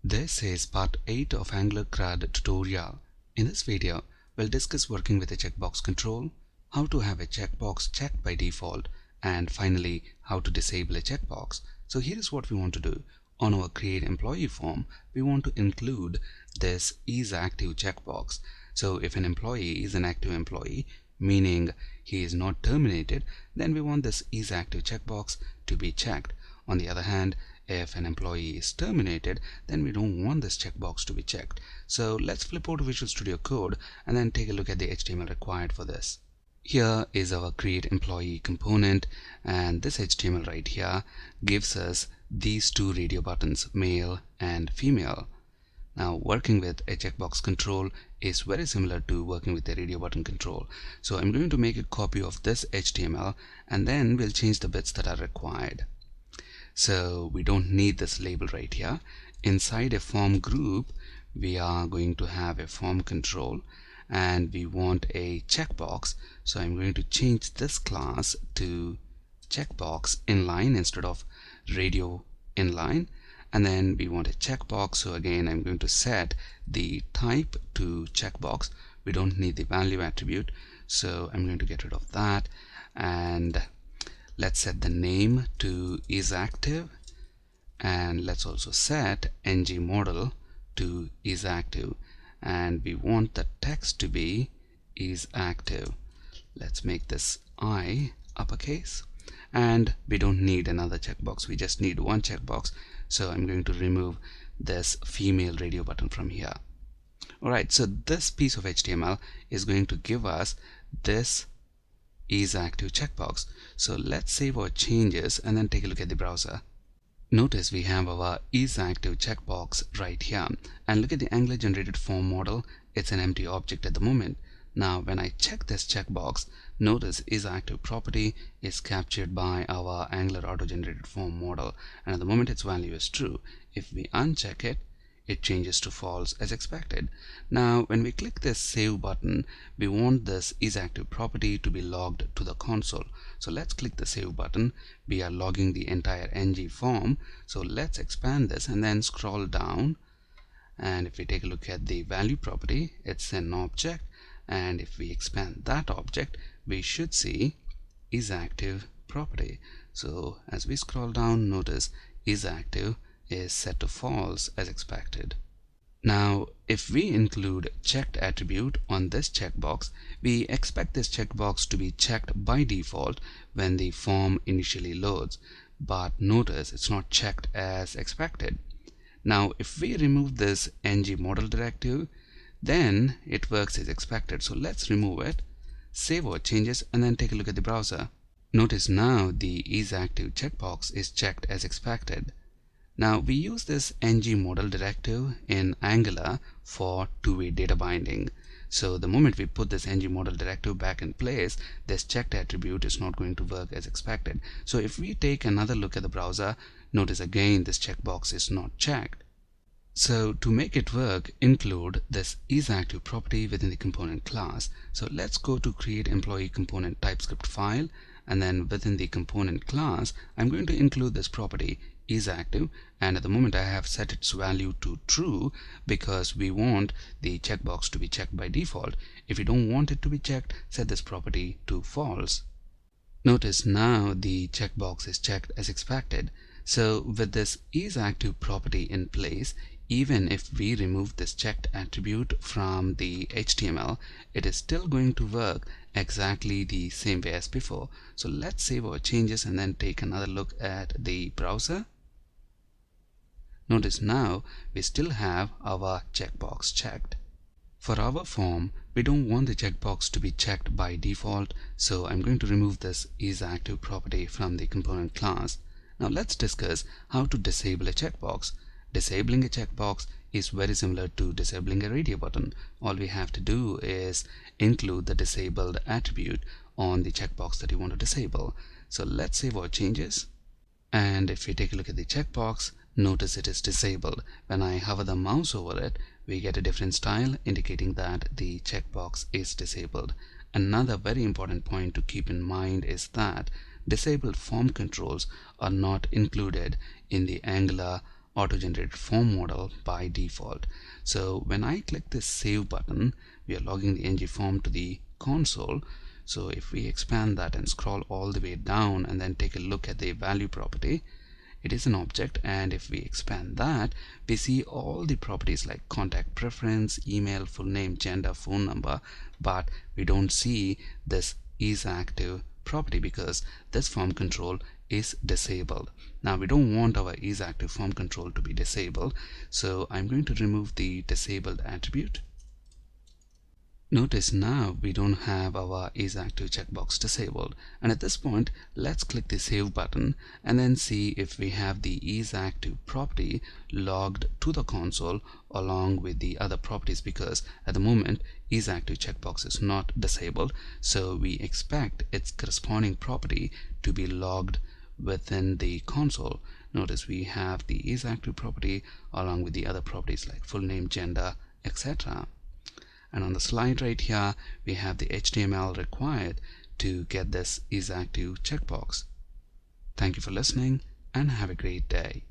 This is part 8 of Angular CRUD tutorial. In this video, we'll discuss working with a checkbox control, how to have a checkbox checked by default, and finally, how to disable a checkbox. So here is what we want to do. On our create employee form, we want to include this is active checkbox. So if an employee is an active employee, meaning he is not terminated, then we want this is active checkbox to be checked. On the other hand, if an employee is terminated, then we don't want this checkbox to be checked. So let's flip over to Visual Studio Code and then take a look at the HTML required for this. Here is our create employee component, and this HTML right here gives us these two radio buttons, male and female. Now, working with a checkbox control is very similar to working with a radio button control. So I'm going to make a copy of this HTML and then we'll change the bits that are required. So we don't need this label right here. Inside a form group, we are going to have a form control and we want a checkbox. So I'm going to change this class to checkbox inline instead of radio inline. And then we want a checkbox. So again, I'm going to set the type to checkbox. We don't need the value attribute. So I'm going to get rid of that. And let's set the name to isActive, and let's also set ng model to isActive, and we want the text to be isActive. Let's make this I uppercase, and we don't need another checkbox, we just need one checkbox. So I'm going to remove this female radio button from here. Alright, so this piece of HTML is going to give us this isActive checkbox. So let's save our changes and then take a look at the browser. Notice we have our isActive checkbox right here, and look at the Angular generated form model. It's an empty object at the moment. Now when I check this checkbox, notice isActive property is captured by our Angular auto generated form model, and at the moment its value is true. If we uncheck it, it changes to false as expected. Now when we click this save button, we want this isActive property to be logged to the console. So let's click the save button. We are logging the entire ng form. So let's expand this and then scroll down, and if we take a look at the value property, it's an object, and if we expand that object, we should see isActive property. So as we scroll down, notice isActive is set to false as expected. Now if we include checked attribute on this checkbox, we expect this checkbox to be checked by default when the form initially loads, but notice it's not checked as expected. Now if we remove this ng model directive, then it works as expected. So let's remove it, save our changes, and then take a look at the browser. Notice now the isActive checkbox is checked as expected. Now we use this ng model directive in Angular for two-way data binding. So the moment we put this ng model directive back in place, this checked attribute is not going to work as expected. So if we take another look at the browser, notice again this checkbox is not checked. So to make it work, include this isActive property within the component class. So let's go to create employee component TypeScript file, and then within the component class, I'm going to include this property isActive, and at the moment I have set its value to true because we want the checkbox to be checked by default. If you don't want it to be checked, set this property to false. Notice now the checkbox is checked as expected. So with this isActive property in place, even if we remove this checked attribute from the HTML, it is still going to work exactly the same way as before. So let's save our changes and then take another look at the browser. Notice now we still have our checkbox checked. For our form, we don't want the checkbox to be checked by default, so I'm going to remove this isActive property from the component class. Now let's discuss how to disable a checkbox. Disabling a checkbox is very similar to disabling a radio button. All we have to do is include the disabled attribute on the checkbox that you want to disable. So let's save our changes, and if we take a look at the checkbox, notice it is disabled. When I hover the mouse over it, we get a different style indicating that the checkbox is disabled. Another very important point to keep in mind is that disabled form controls are not included in the Angular auto-generated form model by default. So when I click this save button, we are logging the ng form to the console. So if we expand that and scroll all the way down and then take a look at the value property, it is an object, and if we expand that, we see all the properties like contact preference, email, full name, gender, phone number, but we don't see this is active property because this form control is disabled. Now we don't want our is active form control to be disabled, so I'm going to remove the disabled attribute. Notice now we don't have our is active checkbox disabled, and at this point let's click the save button and then see if we have the is active property logged to the console along with the other properties, because at the moment is active checkbox is not disabled, so we expect its corresponding property to be logged within the console. Notice we have the is active property along with the other properties like full name, gender, etc. And on the slide right here, we have the HTML required to get this is active checkbox. Thank you for listening and have a great day.